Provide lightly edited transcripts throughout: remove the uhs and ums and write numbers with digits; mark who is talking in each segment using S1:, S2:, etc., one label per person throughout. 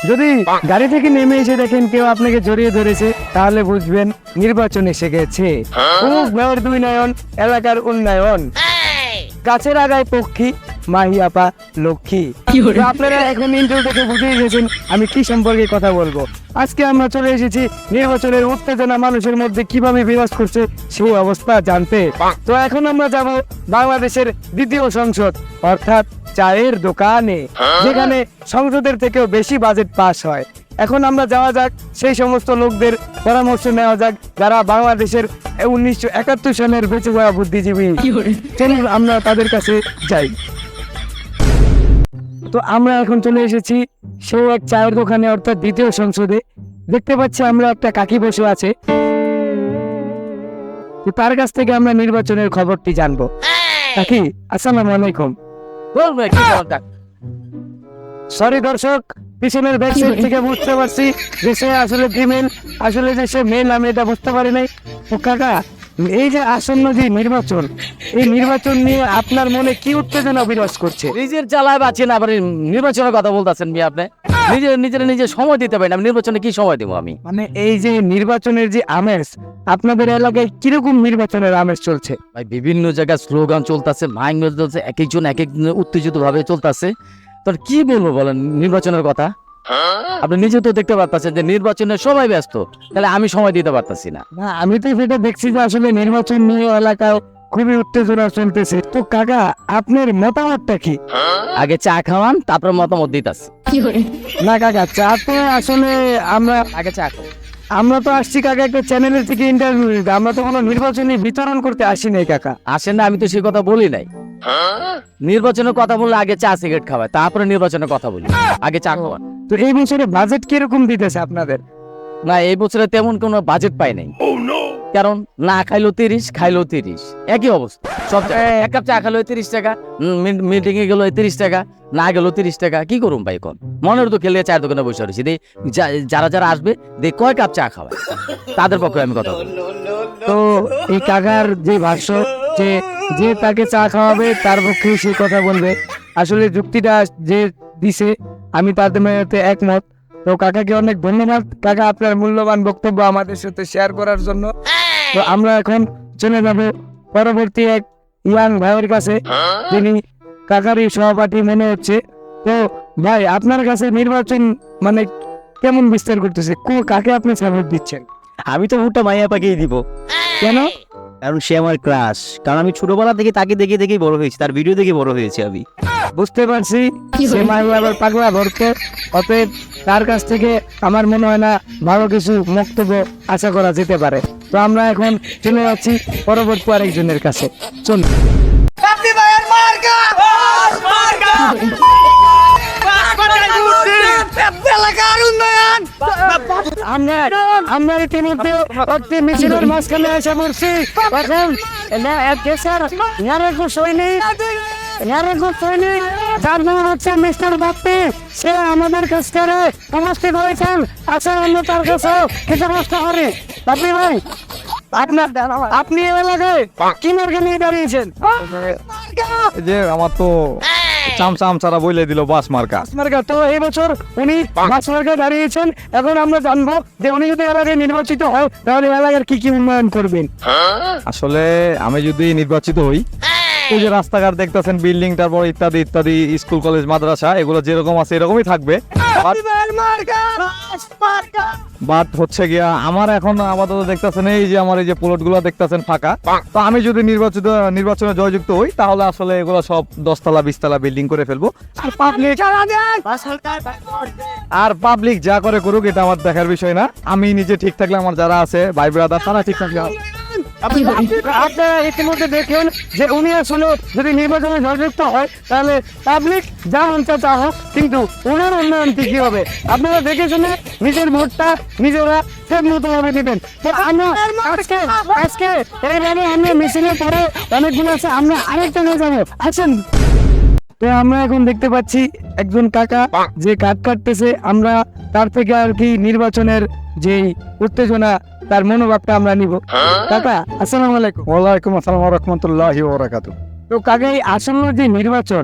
S1: যদি গাড়ি থেকে নেমে এসে দেখেন কেউ আপনাকে জড়িয়ে ধরেছে তাহলে বুঝবেন নির্বাচন এসে গেছে। মেয়র 2 নয়ন, এলাকার উন্নয়ন, গাছের আগায় পক্ষী, মাহিয়াপা লক্ষ্মী। তো আপনারা এখন ইন্টারভিউ দেখে বুঝে গেছেন আমি কি সম্পর্কে কথা বলবো। আজকে আমরা চলে এসেছি নির্বাচনের উত্তেজনা মানুষের মধ্যে কিভাবে বিরাজ করছে সেই অবস্থা জানতে। তো এখন আমরা যাব বাংলাদেশের দ্বিতীয় সংসদ অর্থাৎ চায়ের দোকানে, যেখানে সংসদের থেকেও বেশি বাজেট পাস হয়। এখন আমরা যাওয়া যাক সেই সমস্ত লোকদের পরামর্শ নেওয়া যাক যারা বাংলাদেশের 1971 সালের বেঁচে যাওয়া বুদ্ধিজীবী। চলুন আমরা তাদের কাছে যাই। তো আমরা এখন চলে এসেছি সেই এক চায়ের দোকানে অর্থাৎ দ্বিতীয় সংসদে। দেখতে পাচ্ছি আমরা একটা কাকি বসে আছে, তো তার কাছ থেকে আমরা নির্বাচনের খবরটি জানবো। কাকি আসসালামু আলাইকুম। সরি দর্শক, পিছনের ব্যাকসাইড থেকে বুঝতে পারছি যে সে আসলে ফিমেল, আসলে যে সে মেল, আমি এটা বুঝতে পারি নাই। ও কাকা, এই যে আসন্ন যে নির্বাচন, এই নির্বাচন নিয়ে আপনার মনে কি উত্তেজনা বিরাজ করছে?
S2: নিজের জ্বালায় বাঁচেন আবার নির্বাচনের কথা বলতেছেন মি আপনি? নিজের সময় দিতে পারেন, আমি নির্বাচনে কি সময় দেবো আমি?
S1: মানে এই যে নির্বাচনের যে আমেজ, আপনাদের এলাকায় কিরকম নির্বাচনের আমেজ চলছে?
S2: ভাই বিভিন্ন জায়গায় স্লোগান চলতেছে, মাইক চলছে, এক একজন উত্তেজিত ভাবে চলতেছে। তো কি বলবো বলেন নির্বাচনের কথা? আপনি নিজে তো দেখতে পারতেছেন যে নির্বাচনে সবাই ব্যস্ত, তাহলে আমি সময় দিতে পারতাছি না।
S1: না, আমি তো সেটা দেখছি যে আসলে নির্বাচন নিয়ে এলাকায় খুবই উত্তেজনা চলতেছে। তো কাকা, আপনার মতামতটা কি?
S2: আগে চা খাওয়ান, তারপর মতামত দিতেছি।
S1: না কাকা, চা তো আসলে
S2: আগে চা খাও।
S1: আমরা তো আসছি কাকা একটা চ্যানেলের থেকে ইন্টারভিউ দিতে, আমরা তো কোনো নির্বাচনী বিতরণ করতে আসি নাই কাকা।
S2: আসেন না, আমি তো সে কথা বলি নাই। নির্বাচনের কথা বললে আগে চা সিগারেট খাওয়ায়, তারপরে নির্বাচনের কথা বলি। আগে চা খাওয়ান।
S1: তো এই বছরে বাজেট কিরকম দিতেছে আপনাদের?
S2: না, এই বছরে তেমন কোনো বাজেট পাই নাই। কারণ না খাইলো 30, খাইলো 30, একই অবস্থা। সব এক কাপ চা খাইলো 30 টাকা, মিটিং এ গেলো 30 টাকা, না গেলো 30 টাকা। কি করুম ভাই কোন? মনের তো খেলে চায়ের দোকানে বসে রয়েছি, যারা আসবে দে কয় কাপ চা খাওয়ায়, তাদের পক্ষে আমি কথা বলি।
S1: তো এই কাকার যে ভাষ্য যে যে তাকে চা খাওয়াবে তার পক্ষে সে কথা বলবে, আসলে যুক্তিটা যে দিছে আমি তাদের সাথে একমত। তো কাকাকে অনেক ধন্যবাদ কাকা, আপনার মূল্যবান বক্তব্য আমাদের সাথে শেয়ার করার জন্য। তো আমরা এখন চলে যাব পরবর্তী এক ইয়াং ভাইয়ের কাছে, যিনি কাকারই সহপাঠী মনে হচ্ছে। তো ভাই, আপনার কাছে নির্বাচন মানে কেমন বিস্তার করতেছে? কাকে আপনি সাপোর্ট দিচ্ছেন?
S3: আমি তো ভোটটা মাইয়া পাকেই দিব।
S1: কেন?
S3: কারণ সে আমার ক্রাশ। কারণ আমি ছোটবেলা থেকে তাকে দেখে দেখেই বড় হয়েছি, তার ভিডিও দেখে বড় হয়েছি আমি।
S1: বুঝতে পারছি সে মাইয়া আবার পাগলা ভর্ত, অতএব তার কাছ থেকে আমার মনে হয় না ভালো কিছু বক্তব্য আশা করা যেতে পারে। তো আমরা এখন চলে যাচ্ছি পরবর্তী আরেকজনের কাছে। চলুন। আমরা ইতিমধ্যে একটি মিছিলের মাঝখানে এসে পড়ছি। এখন যার নাম হচ্ছে মিস্টার বাপ্পি, সে আমাদের কাছ থেকে উপস্থিত হয়েছেন। আচ্ছা, আমরা তার কাছে কিছু প্রশ্ন করি। বাপ্পি ভাই, আপনি এই এলাকায় কি মার্কা নিয়ে দাঁড়িয়েছেন?
S4: যে আমার তো চামচারা বলে দিল বাস মার্কা।
S1: মার্কা। তো এই বছর উনি বাস মার্কায় দাঁড়িয়েছেন। এখন আমরা জানবো যে উনি যদি এলাকায় নির্বাচিত হয় তাহলে এলাকার কি কি উন্নয়ন করবেন।
S4: আসলে আমি যদি নির্বাচিত হই, এই যে রাস্তাঘাট দেখতেছেন, বিল্ডিং, তারপর ইত্যাদি ইত্যাদি, স্কুল কলেজ মাদ্রাসা, এগুলো যেরকম আছে এরকমই থাকবে। বাট হচ্ছে গিয়া আমার এখন আপাতত দেখতেছেন এই যে আমার এই যে প্লট গুলো দেখতেছেন ফাঁকা। তো আমি যদি নির্বাচনে জয়যুক্ত হই তাহলে আসলে এগুলো সব 10 তলা 20 তলা বিল্ডিং করে ফেলবো। আর পাবলিক যা করে করুক, এটা আমার দেখার বিষয় না। আমি নিজে ঠিক থাকলে আমার যারা আছে ভাই ব্রাদার তারা ঠিক থাকলে।
S1: আপনারা ইতিমধ্যে দেখেন যে উনি আসলে যদি নির্বাচনে জয়যুক্ত হয় তাহলে পাবলিক যা মঞ্চে তা হোক, কিন্তু ওনার উন্নয়ন কি হবে আপনারা দেখে শুনে নিজের ভোটটা নিজেরা ঠিক মতো ভাবে দেবেন। তো আমরা আজকে এইভাবে আমরা মিছিলের পরে অনেকগুলো আছে, আমরা আরেকটা নিয়ে যাবো। আছেন? তো আমরা এখন দেখতে পাচ্ছি একজন কাকা যে কাঠ কাটতেছে। আমরা তার থেকে আর কি নির্বাচনের যে উত্তেজনা, তার মনোভাবটা আমরা নিব। কাকা আসসালামু আলাইকুম।
S4: ওয়ালাইকুম আসসালাম ওয়া রাহমাতুল্লাহি ওয়া বারাকাতুহু।
S1: তো কাকা এই আসন্ন যে নির্বাচন,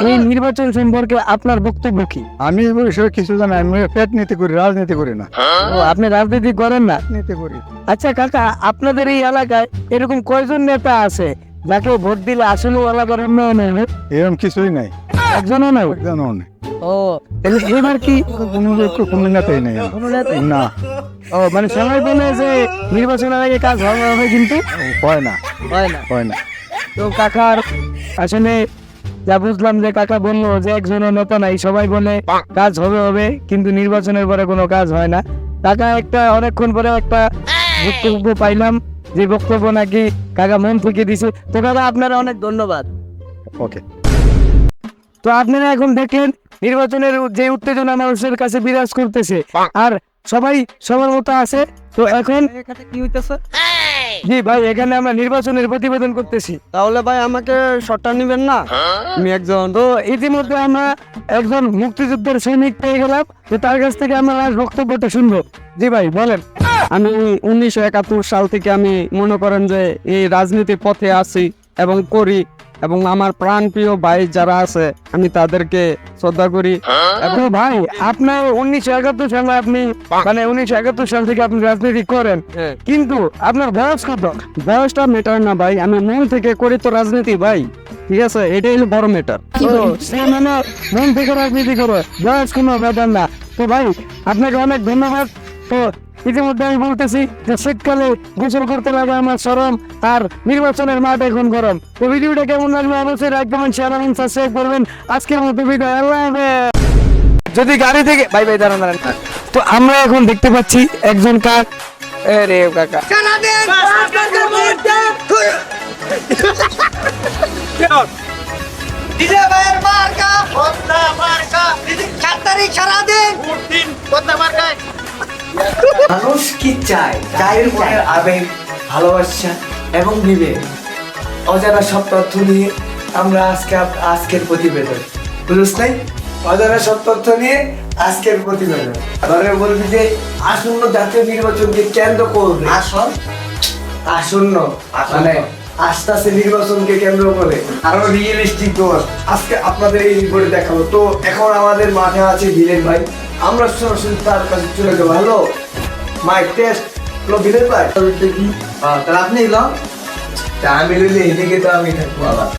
S1: এই নির্বাচন সম্পর্কে আপনার বক্তব্য কি?
S5: আমি এই বিষয়ে কিছু জানি না। আমি পেট নীতি করি, রাজনীতি করি না,
S1: ও, আপনি রাজনীতি করেন না?
S5: নীতি করি।
S1: আচ্ছা কাকা, আপনাদের এই এলাকায় এরকম কয়জন নেতা আছে যাকে ভোট দিলে আসলে এলাকার উন্নয়ন হবে?
S5: এরকম কিছুই নাই,
S1: একজনও না?
S5: জানো না।
S1: ও, তাহলে এবার কি
S5: কোনো নেতাই নাই না,
S1: ও মানে সবাই বলে যে নির্বাচনের আগে কাজ হবে, কিন্তু
S5: হয় না,
S1: হয় না।
S5: হয় না।
S1: তো কাকার আসলে যা বুঝলাম যে কাকা বললো যে একজনও নেতা নাই, সবাই বলে কাজ হবে কিন্তু নির্বাচনের পরে কোনো কাজ হয় না। কাকা একটা অনেকক্ষণ পরে একটা বক্তব্য পাইলাম, যে বক্তব্য নাকি কাকা মন থেকে দিছে। তো কাকা আপনারা অনেক ধন্যবাদ।
S5: ওকে।
S1: তো আপনারা এখন দেখেন নির্বাচনের যে উত্তেজনা মানুষের কাছে বিরাজ করতেছে, আর সবাই সবার মতো আছে। তো এখন কি হইতেছে? জি ভাই, এখানে আমরা নির্বাচনের প্রতিবেদন করতেছি।
S6: তাহলে ভাই আমাকে শটটা নিবেন না? আমি একজন
S1: তো ইতিমধ্যে আমরা একজন মুক্তিযুদ্ধের সৈনিক পেয়ে গেলাম, তো তার কাছ থেকে আমরা আজ বক্তব্যটা শুনবো। জি ভাই বলেন।
S6: আমি 1971 সাল থেকে আমি মনে করেন যে এই রাজনীতির পথে আছি এবং করি, এবং আমার প্রাণপ্রিয় ভাই যারা আছে আমি তাদেরকে শ্রদ্ধা করি।
S1: তো ভাই, আপনার 1971 সালে আপনি মানে 1971 সাল থেকে আপনি রাজনীতি করেন,
S6: হ্যাঁ।
S1: কিন্তু আপনার বয়স কত?
S6: বয়সটা মেটার না ভাই, আমি মন থেকে করি তো রাজনীতি ভাই, ঠিক আছে? এটাই হলো বড় মেটার।
S1: ও, সে মানে মন থেকে রাজনীতি করো, বয়স কোনো ব্যাপার না। তো ভাই আপনাকে অনেক ধন্যবাদ। তো ইতিমধ্যে আমি বলতেছি যে শীতকালে গোসল করতে লাগে আমার শরম, আর নির্বাচনের মাঠ এখন গরম। তো ভিডিওটা কেমন লাগলো অবশ্যই লাইক কমেন্ট শেয়ার এবং সাবস্ক্রাইব করবেন। আজকের মতো বিদায়, আল্লাহ হাফেজ। যদি গাড়ি থেকে ভাই দাঁড়ান। তো আমরা এখন দেখতে পাচ্ছি একজন কাক, রে কাকা
S7: মানুষ কি চায়, চায়ের মনের আবেগ, ভালোবাসা এবং বিবেক, অজানা সব তথ্য নিয়ে আমরা আজকের প্রতিবেদন বুঝছ নাই, অজানা সব তথ্য নিয়ে আজকের প্রতিবেদন। এবারে বলবি যে আসন্ন জাতীয় নির্বাচনকে কেন্দ্র করবে, আসন্ন মানে আস্তে নির্বাচনকে কেন্দ্র করে আরো রিয়েলিস্টিক দোষ আজকে আপনাদের এই রিপোর্টে দেখাবো। তো এখন আমাদের মাঠে আছে ভিলেন ভাই, আমরা সরাসরি তার কাছে চলে যাবো। Hello mic test, hello villain ভাই, তাহলে আপনি এলাম, তা আমি এদিকে তো আমি থাকবো আবার।